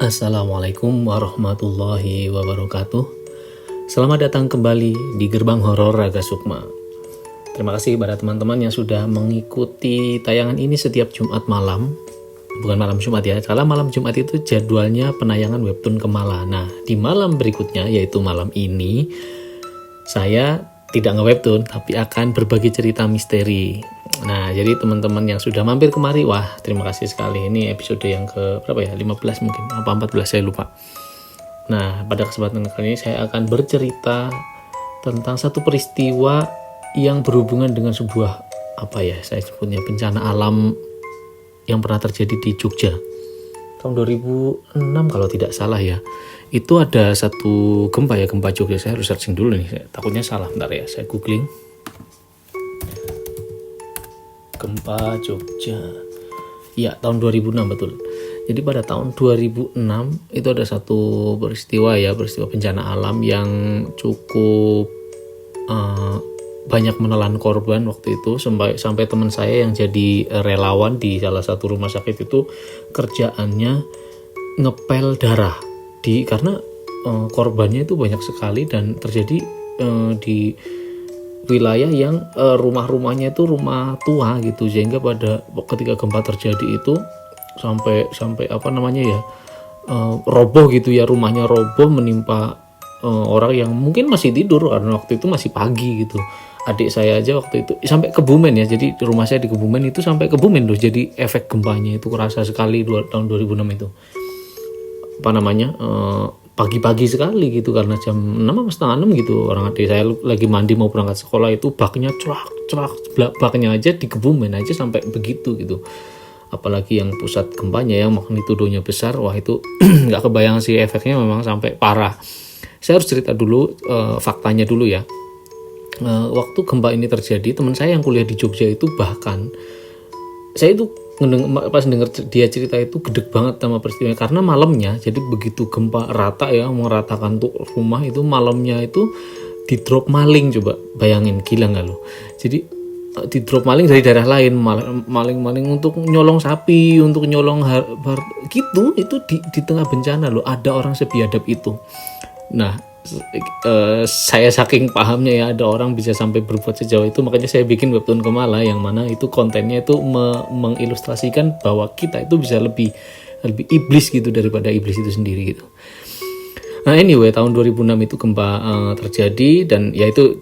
Assalamualaikum warahmatullahi wabarakatuh. Selamat datang kembali di Gerbang Horor Raga Sukma. Terima kasih kepada teman-teman yang sudah mengikuti tayangan ini setiap Jumat malam. Bukan malam Jumat ya, karena malam Jumat itu jadwalnya penayangan webtoon Kemala. Nah, di malam berikutnya yaitu malam ini saya tidak nge-webtoon tapi akan berbagi cerita misteri. Nah, jadi teman-teman yang sudah mampir kemari, wah terima kasih sekali. Ini episode yang ke berapa ya? 15 mungkin, apa 14 saya lupa. Nah, pada kesempatan kali ini saya akan bercerita tentang satu peristiwa yang berhubungan dengan sebuah, apa ya, saya sebutnya bencana alam yang pernah terjadi di Jogja. Tahun 2006 kalau tidak salah ya. Itu ada satu gempa ya, gempa Jogja. Saya harus searching dulu nih, takutnya salah. Bentar ya, saya googling. Gempa Jogja. Ya, tahun 2006 betul. Jadi pada tahun 2006 itu ada satu peristiwa bencana alam yang cukup banyak menelan korban waktu itu, sampai teman saya yang jadi relawan di salah satu rumah sakit itu kerjaannya ngepel darah karena korbannya itu banyak sekali dan terjadi di wilayah yang rumah-rumahnya itu rumah tua gitu, sehingga pada ketika gempa terjadi itu sampai apa namanya ya, roboh gitu ya, rumahnya roboh menimpa orang yang mungkin masih tidur karena waktu itu masih pagi gitu. Adik saya aja waktu itu sampai Kebumen ya, jadi rumah saya di Kebumen itu sampai Kebumen loh, jadi efek gempanya itu kerasa sekali tahun 2006 itu. Apa namanya, pagi-pagi sekali gitu, karena jam 6 atau setengah 6 gitu, orang adik saya lagi mandi mau berangkat sekolah itu baknya cerak, baknya aja di Kebumen aja sampai begitu gitu. Apalagi yang pusat gempanya yang magnitudonya besar, wah itu nggak kebayang sih efeknya, memang sampai parah. Saya harus cerita dulu faktanya dulu ya. Waktu gempa ini terjadi, teman saya yang kuliah di Jogja itu, bahkan saya itu pas dengar dia cerita itu gedeg banget sama peristiwanya, karena malamnya, jadi begitu gempa rata ya, meratakan tuh rumah itu, malamnya itu di drop maling. Coba bayangin, gila nggak lo? Jadi di drop maling dari daerah lain, maling untuk nyolong sapi, untuk nyolong gitu. Itu di tengah bencana lo, ada orang sebiadab itu. Nah, saya saking pahamnya ya, ada orang bisa sampai berbuat sejauh itu, makanya saya bikin webtoon Kemala yang mana itu kontennya itu mengilustrasikan bahwa kita itu bisa lebih iblis gitu daripada iblis itu sendiri gitu. Nah anyway, tahun 2006 itu gempa terjadi, dan yaitu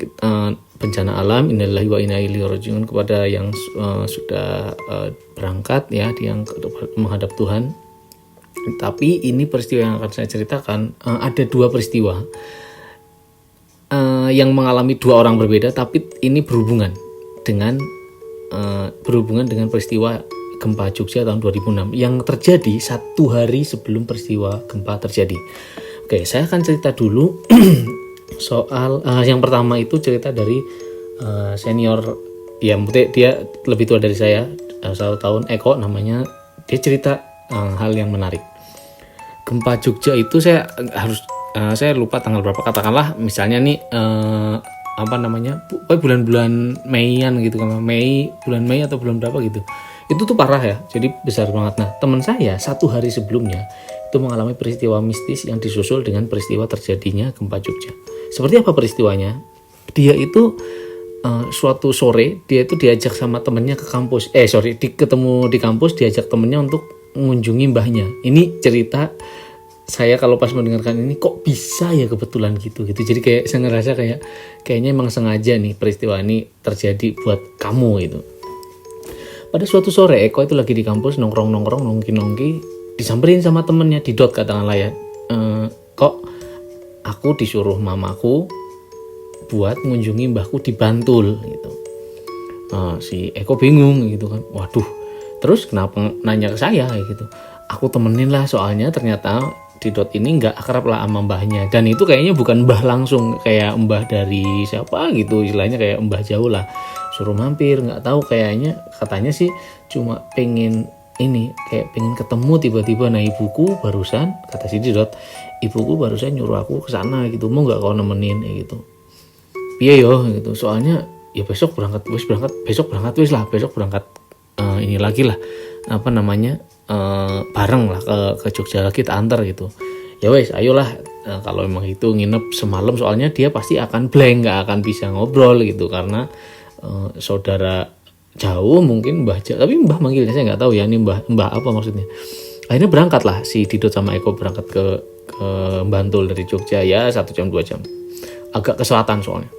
bencana alam. Innalillahi wa inna ilaihi raji'un kepada yang sudah berangkat ya, yang menghadap Tuhan. Tapi ini peristiwa yang akan saya ceritakan, ada dua peristiwa yang mengalami dua orang berbeda, tapi ini berhubungan dengan peristiwa gempa Jogja tahun 2006 yang terjadi satu hari sebelum peristiwa gempa terjadi. Oke, saya akan cerita dulu soal yang pertama itu cerita dari senior ya, dia lebih tua dari saya 1 tahun, Eko namanya. Dia cerita hal yang menarik. Gempa Jogja itu saya lupa tanggal berapa, katakanlah misalnya nih apa namanya, bulan-bulan Meian gitu kan, bulan Mei atau bulan berapa gitu. Itu tuh parah ya, jadi besar banget. Nah, teman saya satu hari sebelumnya itu mengalami peristiwa mistis yang disusul dengan peristiwa terjadinya gempa Jogja. Seperti apa peristiwanya? Dia itu suatu sore dia itu diajak sama temennya ke kampus, ketemu di kampus, diajak temennya untuk mengunjungi mbahnya. Ini cerita saya kalau pas mendengarkan ini, kok bisa ya kebetulan gitu. Jadi kayak saya ngerasa kayaknya emang sengaja nih peristiwa ini terjadi buat kamu gitu. Pada suatu sore Eko itu lagi di kampus nongkrong nongki, disamperin sama temennya, didot katakanlah ya, kok aku disuruh mamaku buat mengunjungi mbahku di Bantul gitu. Si Eko bingung gitu kan, waduh, terus kenapa nanya ke saya gitu. Aku temenin lah, soalnya ternyata Didot ini nggak akrab lah sama mbahnya, dan itu kayaknya bukan mbah langsung, kayak mbah dari siapa gitu, istilahnya kayak mbah jauh lah, suruh mampir, nggak tahu, katanya sih cuma pengen ketemu tiba-tiba. Nah ibuku barusan, kata si Didot, ibuku barusan nyuruh aku kesana gitu, mau nggak kau nemenin gitu. Iya yo gitu, soalnya ya besok berangkat besok berangkat ini lagi lah, apa namanya, bareng lah ke Jogja lagi, tak antar gitu. Ya wes, ayolah, kalau emang itu nginep semalam, soalnya dia pasti akan blank, nggak akan bisa ngobrol gitu karena saudara jauh mungkin tapi mbah manggilnya saya nggak tahu ya, ini mbah apa maksudnya. Akhirnya berangkat lah si Didot sama Eko, berangkat ke Bantul dari Jogja ya 1 jam 2 jam, agak ke selatan soalnya.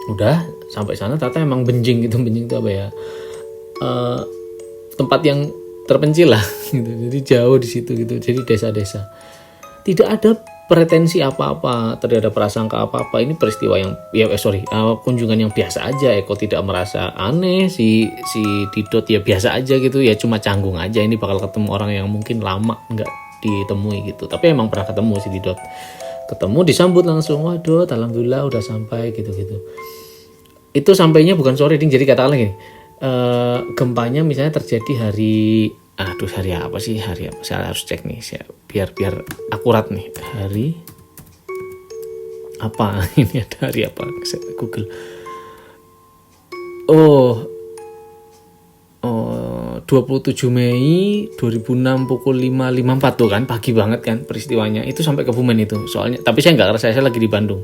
Udah sampai sana ternyata emang Benjing itu apa ya, tempat yang terpencil lah gitu. Jadi jauh di situ gitu, jadi desa-desa. Tidak ada pretensi apa-apa, tidak ada prasangka apa-apa. Ini peristiwa yang kunjungan yang biasa aja. Eko tidak merasa aneh, si Didot ya biasa aja gitu, ya cuma canggung aja ini bakal ketemu orang yang mungkin lama nggak ditemui gitu. Tapi emang pernah ketemu si Didot, ketemu disambut langsung, waduh alhamdulillah udah sampai gitu-gitu. Itu sampainya bukan sore, jadi katakanlah gini, gempanya misalnya terjadi hari apa sih, hari apa, saya harus cek nih biar akurat nih, hari apa ini, ada hari apa, saya Google. 27 Mei 2006 pukul 5.54 tuh kan, pagi banget kan peristiwanya itu, sampai Kebumen itu soalnya, tapi saya nggak ngerasa, saya lagi di Bandung.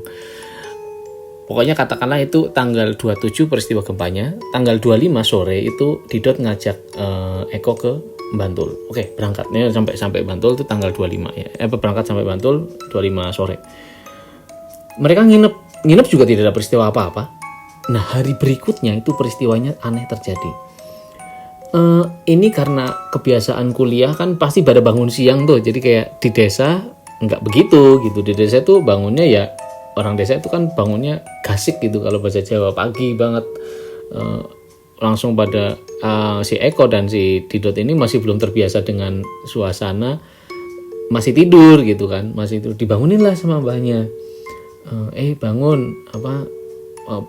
Pokoknya katakanlah itu tanggal 27 peristiwa gempanya, tanggal 25 sore itu Didot ngajak Eko ke Bantul. Oke, berangkatnya sampai Bantul itu tanggal 25 ya. Berangkat sampai Bantul 25 sore. Mereka nginep juga tidak ada peristiwa apa-apa. Nah, hari berikutnya itu peristiwanya aneh terjadi. Ini karena kebiasaan kuliah kan pasti pada bangun siang tuh. Jadi kayak di desa nggak begitu gitu. Di desa tuh bangunnya ya, orang desa itu kan bangunnya gasik gitu kalau bahasa Jawa, pagi banget. Langsung pada si Eko dan si Didot ini masih belum terbiasa dengan suasana, masih tidur gitu kan, masih tidur, dibangunin lah sama mbahnya. Bangun,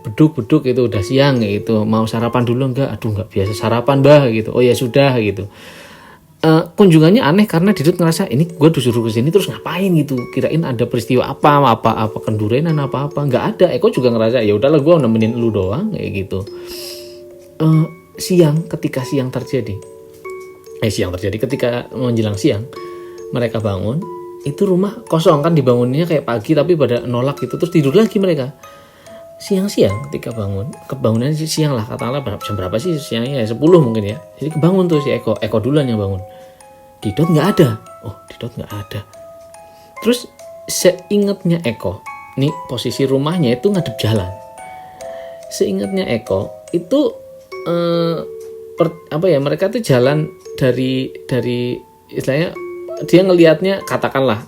beduk itu udah siang gitu, mau sarapan dulu enggak? Aduh nggak biasa sarapan bah gitu. Oh ya sudah gitu. Kunjungannya aneh karena Didot ngerasa ini gue disuruh ke sini terus ngapain gitu, kirain ada peristiwa apa kendurenan apa nggak ada. Eko juga ngerasa ya udahlah gue nemenin lu doang kayak gitu. Ketika menjelang siang mereka bangun, itu rumah kosong kan, dibangunnya kayak pagi tapi pada nolak gitu, terus tidur lagi mereka. Siang-siang ketika kebangunannya siang lah, katakanlah jam berapa sih siangnya, 10 mungkin ya. Jadi kebangun tuh si Eko duluan yang bangun. Didot nggak ada. Terus seingatnya Eko, nih posisi rumahnya itu ngadep jalan. Seingatnya Eko itu mereka tuh jalan dari istilahnya, dia ngelihatnya katakanlah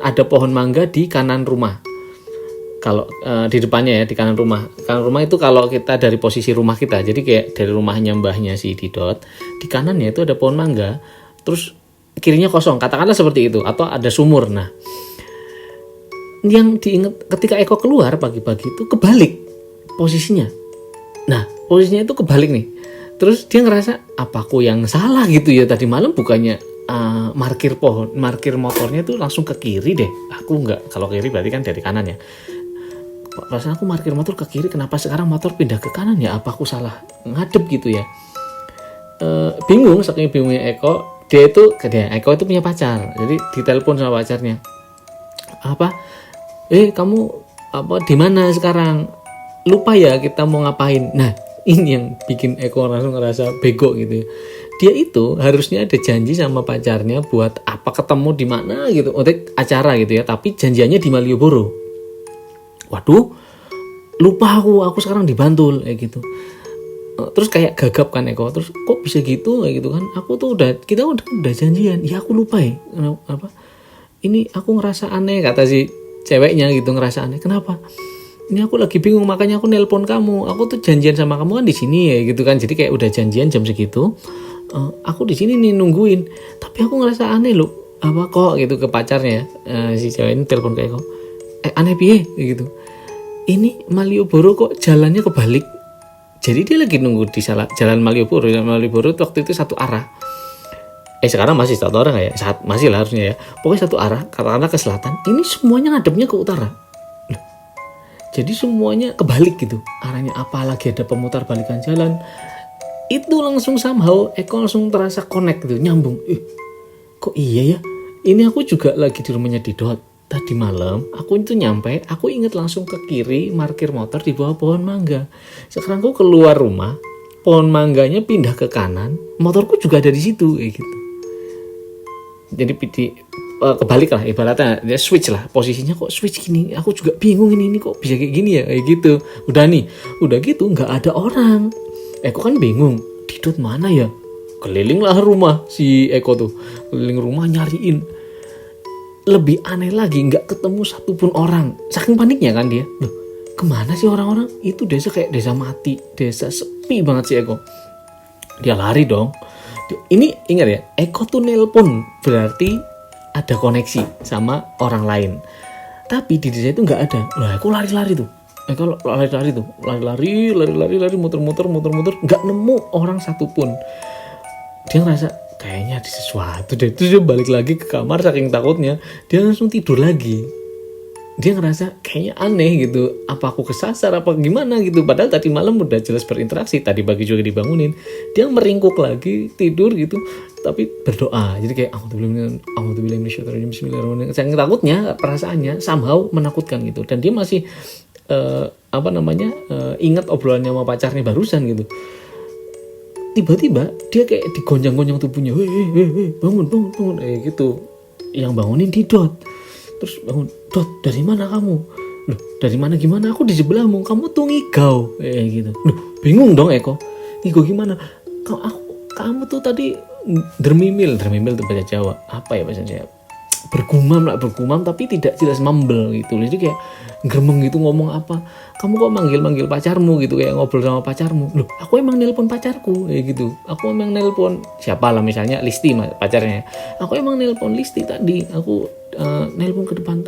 ada pohon mangga di kanan rumah. Kalau di depannya ya, di kanan rumah itu kalau kita dari posisi rumah kita, jadi kayak dari rumahnya mbahnya si Didot, di kanannya itu ada pohon mangga, terus kirinya kosong, katakanlah seperti itu, atau ada sumur. Nah, yang diingat ketika Eko keluar pagi-pagi itu kebalik posisinya. Nah, posisinya itu kebalik nih. Terus dia ngerasa, apaku yang salah gitu ya, tadi malam bukannya markir motornya tuh langsung ke kiri deh. Aku nggak, kalau kiri berarti kan dari kanan ya. Perasaan aku markir motor ke kiri, kenapa sekarang motor pindah ke kanan ya? Apa aku salah ngadep gitu ya? Bingung, saking bingungnya Eko. Eko itu punya pacar, jadi ditelepon sama pacarnya. Kamu di mana sekarang? Lupa ya kita mau ngapain. Nah, ini yang bikin Eko langsung ngerasa bego gitu ya. Dia itu harusnya ada janji sama pacarnya buat ketemu di mana gitu, untuk acara gitu ya, tapi janjiannya di Malioboro. Waduh, lupa aku sekarang di Bantul kayak gitu. Terus kayak gagap kan Eko, terus kok bisa gitu kayak gitu kan, kita udah janjian. Ya aku lupa ya, ini aku ngerasa aneh, kata si ceweknya gitu, ngerasa aneh. Kenapa? Ini aku lagi bingung, makanya aku nelpon kamu. Aku tuh janjian sama kamu kan di sini ya gitu kan. Jadi kayak udah janjian jam segitu. Aku di sini nih nungguin. Tapi aku ngerasa aneh loh. Kok gitu ke pacarnya. Si cewek ini telepon ke Eko. Aneh piye gitu. Ini Malioboro kok jalannya kebalik. Jadi dia lagi nunggu di jalan Malioboro. Malioboro waktu itu satu arah. Sekarang masih satu arah ya? Masih lah harusnya ya. Pokoknya satu arah, katakanlah ke selatan. Ini semuanya ngadepnya ke utara. Jadi semuanya kebalik gitu arahnya, apalagi ada pemutar balikan jalan. itu langsung somehow Eko langsung terasa connect gitu, nyambung. Kok iya ya, ini aku juga lagi di rumahnya Didot. Tadi malam aku itu nyampe, aku inget langsung ke kiri parkir motor di bawah pohon mangga. Sekarang aku keluar rumah, pohon mangganya pindah ke kanan, motorku juga ada di situ kayak gitu. Jadi kebalik lah ibaratnya, dia switch lah posisinya, kok switch gini, aku juga bingung ini kok bisa kayak gini ya, kayak gitu. Udah gitu nggak ada orang. Eko kan bingung, Didot mana ya? Keliling lah rumah si Eko tuh, keliling rumah nyariin. Lebih aneh lagi, nggak ketemu satupun orang. Saking paniknya kan dia. Loh, kemana sih orang-orang? Itu desa kayak desa mati, desa sepi banget si Eko. Dia lari dong. Ini ingat ya, Eko tuh nelpon, berarti ada koneksi sama orang lain. Tapi di desa itu nggak ada. Lah, Eko lari-lari tuh. Lari, muter-muter, nggak nemu orang satupun. Dia ngerasa kayaknya ada sesuatu deh. Terus dia balik lagi ke kamar, saking takutnya dia langsung tidur lagi. Dia ngerasa kayaknya aneh gitu, apa aku kesasar apa gimana gitu. Padahal tadi malam udah jelas berinteraksi, tadi pagi juga dibangunin. Dia meringkuk lagi, tidur gitu, tapi berdoa. Jadi kayak bismillahirrahmanirrahim. Saking takutnya, perasaannya somehow menakutkan gitu. Dan dia masih ingat obrolannya sama pacarnya barusan gitu. Tiba-tiba dia kayak digonjang-gonjang tubuhnya, bangun gitu. Yang bangunin Didot. Terus bangun, Dot, dari mana kamu? Loh, dari mana gimana? Aku di sebelahmu, kamu tuh ngigau gitu. Loh, bingung dong Eko. Ngigau gimana? Kamu tuh tadi dermimil tuh bahasa Jawa. Apa ya bahasa Jawa? Bergumam tapi tidak jelas mumble gitu. Jadi kayak gremeng gitu ngomong apa. Kamu kok manggil pacarmu gitu, kayak ngobrol sama pacarmu. Loh, aku emang nelpon pacarku kayak gitu. Aku emang nelpon siapa lah, misalnya Listi pacarnya. Aku emang nelpon Listi tadi. Aku nelpon ke depan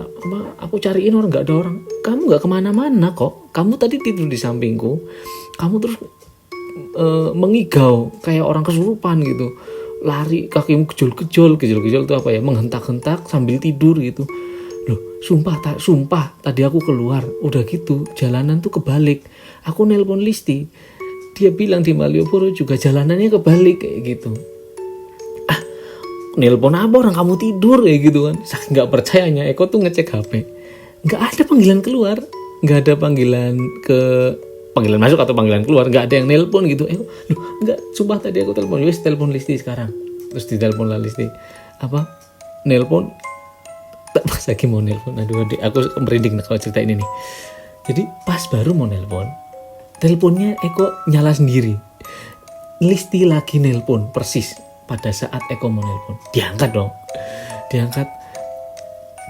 aku cariin orang, nggak ada orang. Kamu nggak kemana-mana kok. Kamu tadi tidur di sampingku. Kamu terus mengigau kayak orang kesurupan gitu. Lari, kakimu kejol itu apa ya, menghentak-hentak sambil tidur gitu. Loh, sumpah tadi aku keluar, udah gitu jalanan tuh kebalik. Aku nelpon Listi, dia bilang di Malioboro juga jalanannya kebalik kayak gitu. Nelpon apa, orang kamu tidur kayak gitu kan. Saking nggak percayanya Eko tuh ngecek HP, nggak ada panggilan keluar, nggak ada panggilan masuk atau panggilan keluar, nggak ada yang nelpon gitu. Loh, nggak, sumpah tadi aku telepon Listi sekarang. Terus ditelepon lah Listi, nelpon pas lagi mau nelpon. Aduh, aku merinding kalau cerita ini nih. Jadi pas baru mau nelpon, teleponnya Eko nyala sendiri. Listi lagi nelpon persis pada saat Eko mau nelpon. Diangkat.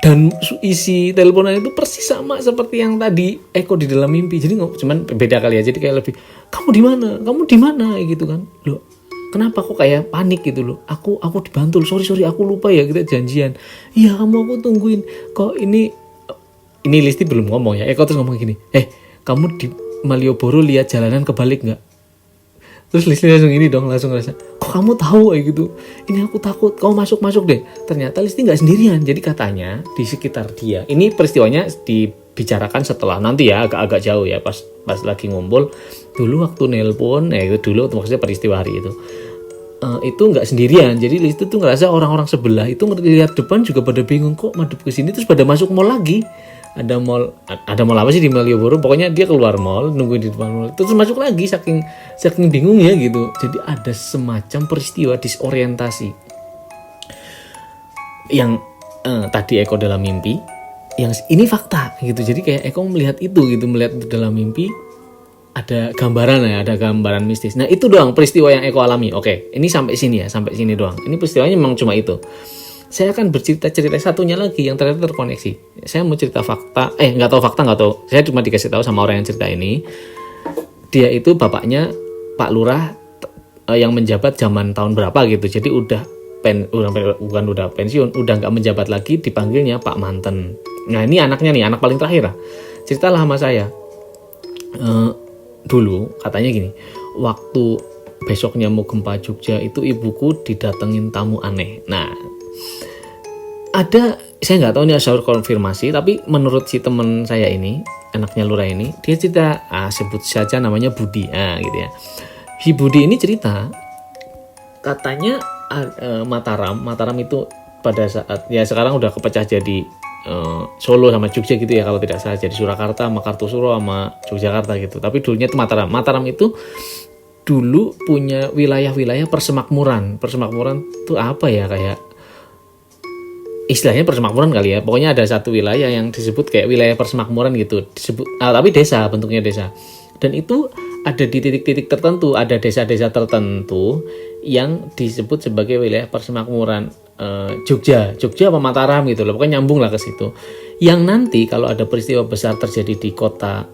Dan isi teleponan itu persis sama seperti yang tadi Eko di dalam mimpi. Jadi cuman beda kali ya. Jadi kayak lebih, kamu di mana gitu kan. Loh, kenapa kok kayak panik gitu loh. Aku di Bantul. Sorry aku lupa ya, kita janjian. Iya, aku tungguin. Kok ini Listi belum ngomong ya. Eko terus ngomong gini, kamu di Malioboro lihat jalanan kebalik nggak? Terus Listi langsung ngerasa, kok kamu tahu kayak gitu? Ini aku takut, kamu masuk deh. Ternyata Listi nggak sendirian. Jadi katanya di sekitar dia, ini peristiwanya dibicarakan setelah nanti ya, agak jauh ya, pas lagi ngumpul. Dulu waktu nelpon, itu dulu maksudnya peristiwa hari itu nggak sendirian. Jadi Listi tuh ngerasa orang-orang sebelah itu ngelihat depan juga pada bingung, kok madep ke sini, terus pada masuk mall lagi. Ada mall apa sih di Malioboro, pokoknya dia keluar mall, nungguin di depan mall, terus masuk lagi, saking bingung ya gitu. Jadi ada semacam peristiwa disorientasi yang tadi Eko dalam mimpi, yang ini fakta gitu. Jadi kayak Eko melihat itu dalam mimpi, ada gambaran mistis. Nah, itu doang peristiwa yang Eko alami. Oke, ini sampai sini doang. Ini peristiwanya memang cuma itu. Saya akan bercerita satunya lagi yang ternyata terkoneksi. Saya mau cerita fakta, nggak tahu. Saya cuma dikasih tahu sama orang yang cerita ini. Dia itu bapaknya Pak Lurah yang menjabat zaman tahun berapa gitu. Jadi udah pensiun, udah nggak menjabat lagi, dipanggilnya Pak Manten. Nah, ini anaknya nih, anak paling terakhir lah. Ceritalah sama saya. Dulu katanya gini, waktu besoknya mau gempa Jogja itu ibuku didatengin tamu aneh. Nah, saya nggak tahu ini asal konfirmasi, tapi menurut si teman saya ini, anaknya Lurah ini, dia cerita, sebut saja namanya Budi, gitu ya. Si Budi ini cerita, katanya Mataram itu pada saat ya sekarang udah kepecah jadi Solo sama Jogja gitu ya kalau tidak salah, jadi Surakarta sama Kartosuro sama Yogyakarta gitu. Tapi dulunya itu Mataram. Mataram itu dulu punya wilayah-wilayah persemakmuran. Persemakmuran itu apa ya, kayak istilahnya persemakmuran kali ya. Pokoknya ada satu wilayah yang disebut kayak wilayah persemakmuran gitu. Disebut tapi desa, bentuknya desa. Dan itu ada di titik-titik tertentu, ada desa-desa tertentu yang disebut sebagai wilayah persemakmuran. Jogja apa Mataram gitu loh, pokoknya nyambung lah ke situ. Yang nanti kalau ada peristiwa besar terjadi di kota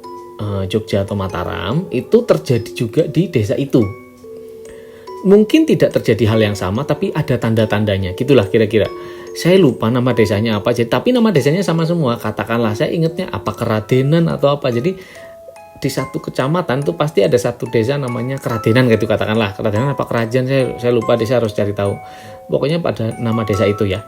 Jogja atau Mataram, itu terjadi juga di desa itu. Mungkin tidak terjadi hal yang sama, tapi ada tanda-tandanya, gitulah kira-kira. Saya lupa nama desanya apa, tapi nama desanya sama semua. Katakanlah saya ingatnya apa Keradenan atau apa. Jadi di satu kecamatan tuh pasti ada satu desa namanya Keradenan gitu, katakanlah. Keradenan apa Kerajaan, saya lupa, desa harus cari tahu. Pokoknya pada nama desa itu ya.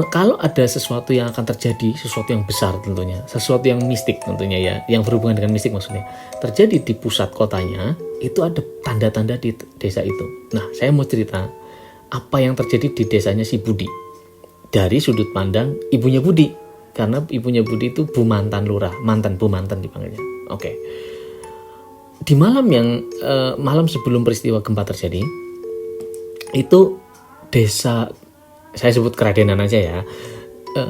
Kalau ada sesuatu yang akan terjadi, sesuatu yang besar tentunya, sesuatu yang mistik tentunya ya, yang berhubungan dengan mistik maksudnya, terjadi di pusat kotanya, itu ada tanda-tanda di desa itu. Nah, saya mau cerita apa yang terjadi di desanya si Budi dari sudut pandang ibunya Budi, karena ibunya Budi itu Bu Mantan Lurah, mantan Bu Mantan dipanggilnya. Oke. Di malam malam sebelum peristiwa gempa terjadi, itu desa, saya sebut Keradenan aja ya.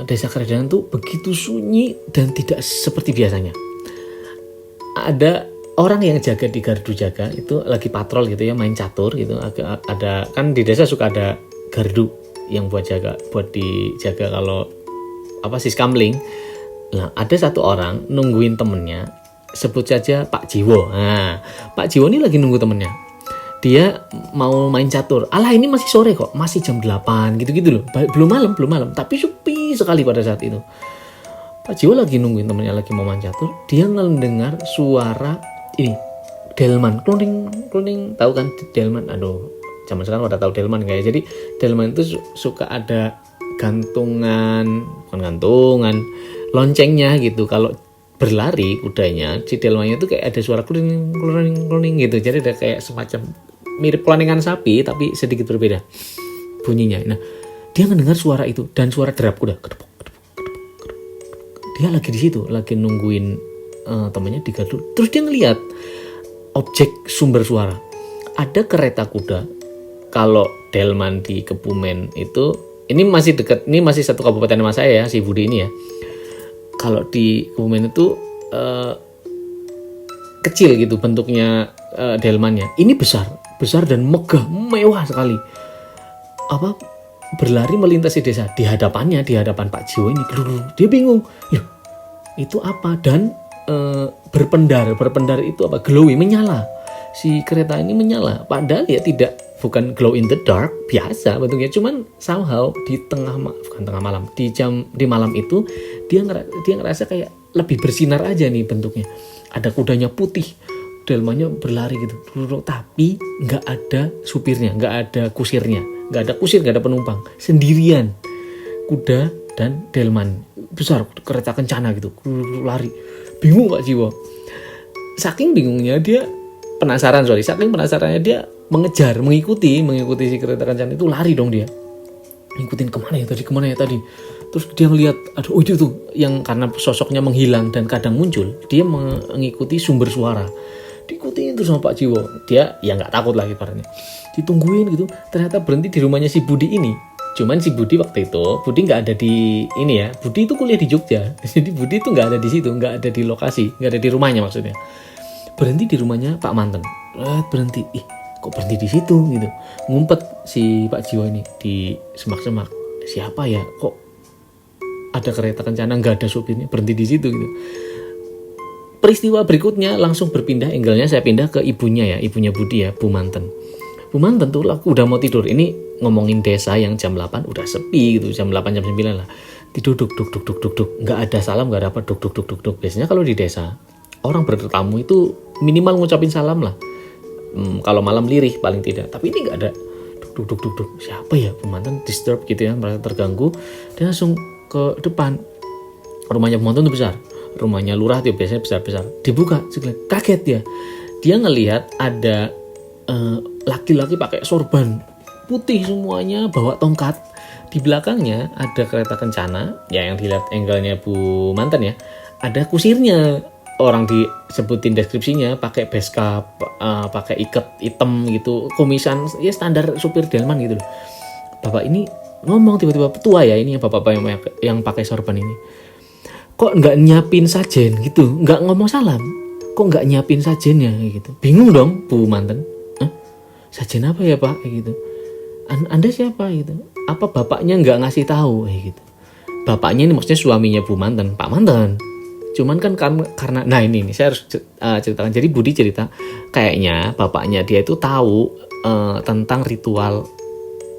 Desa Keradenan tuh begitu sunyi dan tidak seperti biasanya. Ada orang yang jaga di gardu jaga itu lagi patrol gitu ya, main catur gitu. Ada kan di desa suka ada gardu yang buat dijaga kalau siskamling. Nah, ada satu orang nungguin temennya, sebut saja Pak Jiwo. Nah, Pak Jiwo ini lagi nunggu temennya. Dia mau main catur. Alah, ini masih sore kok, masih jam 8 gitu-gitu loh. Belum malam, tapi sepi sekali pada saat itu. Pak Jiwo lagi nungguin temennya lagi mau main catur. Dia ngedengar suara ini, delman, kloning, tahu kan delman? Aduh, zaman sekarang udah tahu delman kayak. Jadi delman itu suka ada bukan gantungan, loncengnya gitu. Kalau berlari kudanya, si delmannya itu kayak ada suara kloning gitu. Jadi ada kayak semacam mirip kloningan sapi tapi sedikit berbeda bunyinya. Nah, dia mendengar suara itu dan suara derap kuda. Dia lagi di situ, lagi nungguin temannya di gardu. Terus dia ngelihat objek sumber suara. Ada kereta kuda. Kalau delman di Kebumen itu, ini masih dekat, ini masih satu kabupaten sama saya ya, si Budi ini ya. Kalau di Kebumen itu kecil gitu bentuknya delmannya. Ini besar dan megah, mewah sekali. Berlari melintasi desa di hadapan Pak Jiwo ini. Dia bingung. Loh, itu apa? Dan berpendar itu apa? Glowing, menyala. Si kereta ini menyala. Padahal ya bukan glow in the dark, biasa bentuknya, cuman somehow di malam itu dia ngerasa kayak lebih bersinar aja nih bentuknya. Ada kudanya putih, delmannya berlari gitu, tapi nggak ada supirnya, nggak ada kusirnya, nggak ada penumpang, sendirian kuda dan delman besar, kereta kencana gitu, lari. Bingung Pak Jiwo. Saking bingungnya dia saking penasarannya dia mengikuti si kereta kencana itu, lari dong dia. Ngikutin kemana ya tadi. Terus dia ngeliat, itu tuh yang karena sosoknya menghilang dan kadang muncul, dia mengikuti sumber suara. Diikutin terus sama Pak Jiwo. Dia ya nggak takut lagi ibaratnya. Ditungguin gitu, ternyata berhenti di rumahnya si Budi ini. Cuman si Budi waktu itu, Budi nggak ada di ini ya. Budi itu kuliah di Jogja. Jadi Budi itu nggak ada di situ, nggak ada di lokasi, nggak ada di rumahnya maksudnya. Berhenti di rumahnya Pak Manten. Berhenti. Kok berhenti di situ gitu. Ngumpet si Pak Jiwo ini di semak-semak. Siapa ya? Kok ada kereta kencana nggak ada supirnya, berhenti di situ gitu. Peristiwa berikutnya langsung berpindah, angle-nya saya pindah ke ibunya Budi ya, Bu Manten. Bu Manten tuh aku udah mau tidur. Ini ngomongin desa yang jam 8 udah sepi gitu, jam 8 jam 9 lah. Diduduk duk. Enggak ada salam, enggak ada apa, duk. Biasanya kalau di desa orang bertamu itu minimal ngucapin salam lah. Kalau malam lirih paling tidak. Tapi ini enggak ada duk. Siapa ya? Bu Manten disturb gitu ya, merasa terganggu. Dia langsung ke depan. Rumahnya Bu Manten itu besar. Rumahnya lurah tuh biasanya besar-besar. Dibuka, kaget dia. dia ngelihat ada laki-laki pakai sorban putih semuanya, bawa tongkat. Di belakangnya ada kereta kencana, ya yang dilihat angle-nya Bu Manten ya. Ada kusirnya, orang disebutin deskripsinya pakai base cap, pakai ikat hitam gitu, kumisan ya standar supir delman gitu loh. Bapak ini ngomong tiba-tiba, tua ya ini bapak yang pakai sorban ini. Kok nggak nyiapin sajen gitu, nggak ngomong salam, kok nggak nyiapin sajennya gitu. Bingung dong Bu Manten, sajen apa ya Pak gitu. Anda siapa gitu? Apa bapaknya nggak ngasih tahu gitu? Bapaknya ini maksudnya suaminya Bu Manten, Pak Manten. Cuman kan karena nah ini saya harus ceritakan. Jadi Budi cerita kayaknya bapaknya dia itu tahu tentang ritual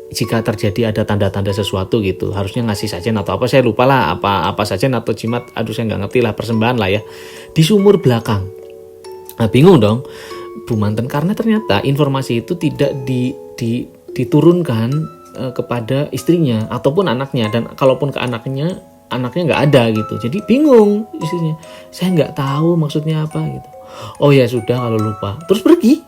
jika terjadi ada tanda-tanda sesuatu gitu, harusnya ngasih sajen atau apa, saya lupa lah apa sajen atau jimat, aduh saya nggak ngerti lah, persembahan lah ya, di sumur belakang. Nah bingung dong Bu Manten karena ternyata informasi itu tidak diturunkan kepada istrinya ataupun anaknya, dan kalaupun ke anaknya nggak ada gitu. Jadi bingung istrinya, saya nggak tahu maksudnya apa gitu. Oh ya sudah kalau lupa, terus pergi.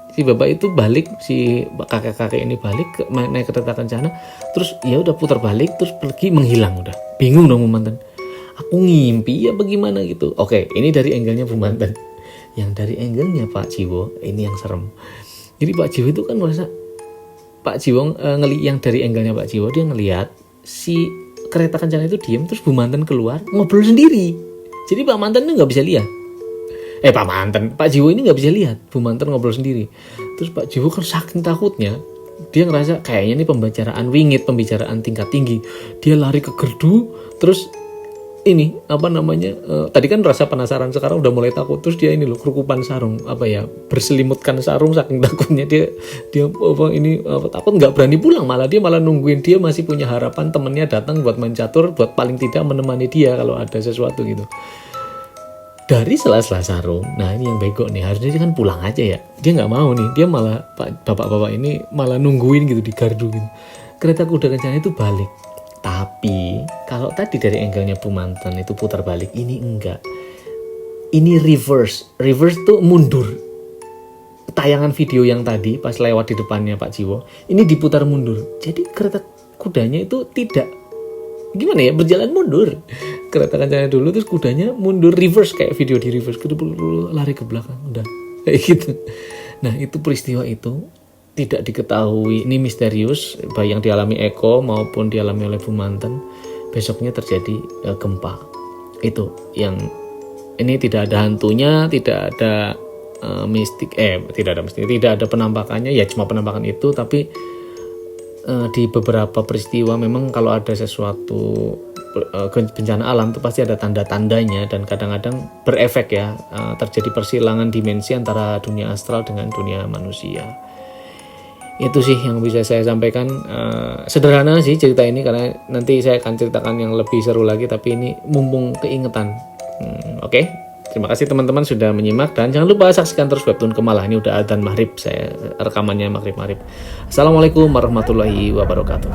Si bapak itu balik, si kakek-kakek ini balik naik kereta kencana, terus ya udah putar balik, terus pergi menghilang. Udah bingung dong Bu Manten, aku ngimpi ya bagaimana gitu. Oke, ini dari angle-nya Bu Manten. Yang dari angle-nya Pak Jiwo ini yang serem. Jadi Pak Jiwo itu kan merasa, Pak Jiwo yang dari angle-nya Pak Jiwo, dia ngelihat si kereta kencana itu diem, terus Bu Manten keluar ngobrol sendiri. Jadi Pak Manten itu nggak bisa lihat. Pak Jiwo ini nggak bisa lihat Bu Manten ngobrol sendiri. Terus Pak Jiwo kan saking takutnya, dia ngerasa kayaknya ini pembicaraan tingkat tinggi. Dia lari ke gerdu, terus ini tadi kan rasa penasaran, sekarang udah mulai takut. Terus dia ini loh kerukupan sarung, berselimutkan sarung saking takutnya dia takut, nggak berani pulang, malah nungguin. Dia masih punya harapan temennya datang buat main catur, buat paling tidak menemani dia kalau ada sesuatu gitu. Dari sela-sela sarung, nah ini yang bego nih, harusnya dia kan pulang aja ya, dia nggak mau nih, dia malah bapak-bapak ini malah nungguin gitu di gardu gitu. Kereta kuda kencana itu balik. Tapi kalau tadi dari angle-nya Bu Manten itu putar balik, ini enggak. Ini reverse tuh mundur. Tayangan video yang tadi pas lewat di depannya Pak Jiwo, ini diputar mundur. Jadi kereta kudanya itu tidak berjalan mundur. Kereta kencana dulu, terus kudanya mundur reverse, kayak video di reverse, lari ke belakang, udah kayak gitu. Nah itu peristiwa itu tidak diketahui, ini misterius, baik yang dialami Eko maupun dialami oleh Bu Manten. Besoknya terjadi gempa. Itu yang ini tidak ada hantunya, tidak ada tidak ada penampakannya, ya cuma penampakan itu. Tapi di beberapa peristiwa memang kalau ada sesuatu bencana alam itu pasti ada tanda-tandanya, dan kadang-kadang berefek ya, terjadi persilangan dimensi antara dunia astral dengan dunia manusia. Itu sih yang bisa saya sampaikan. Sederhana sih cerita ini, karena nanti saya akan ceritakan yang lebih seru lagi, tapi ini mumpung keingetan. Oke. Terima kasih teman-teman sudah menyimak, dan jangan lupa saksikan terus Webtoon Kemalah. Ini udah adzan maghrib, saya rekamannya maghrib. Assalamualaikum warahmatullahi wabarakatuh.